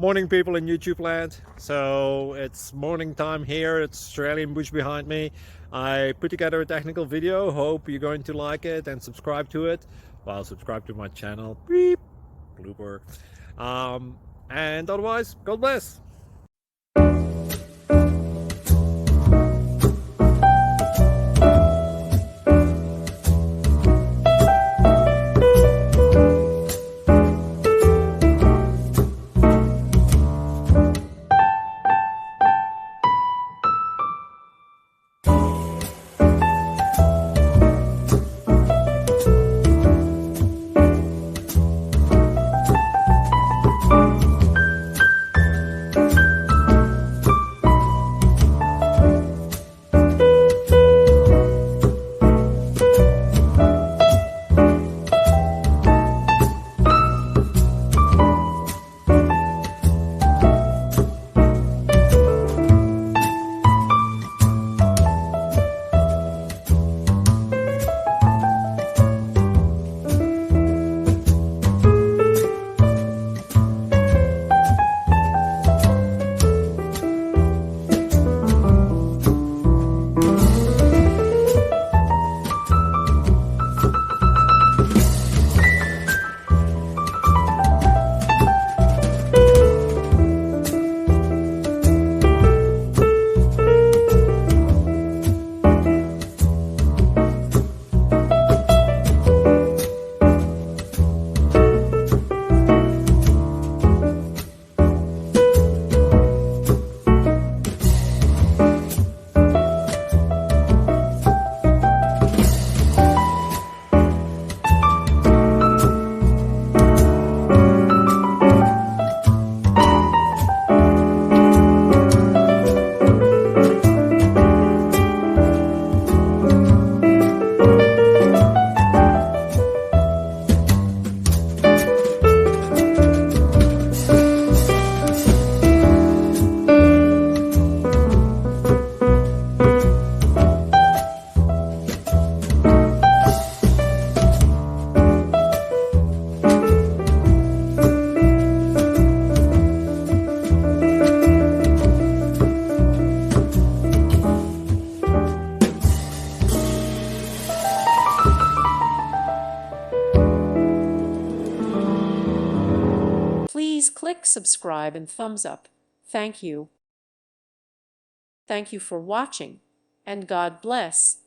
Morning, people in YouTube land. So it's morning time here. It's Australian bush behind me. I put together a technical video. Hope you're going to like it and subscribe to it. Well, subscribe to my channel. Beep. Blooper. And otherwise, God bless. Please click subscribe and thumbs up. Thank you. Thank you for watching, and God bless.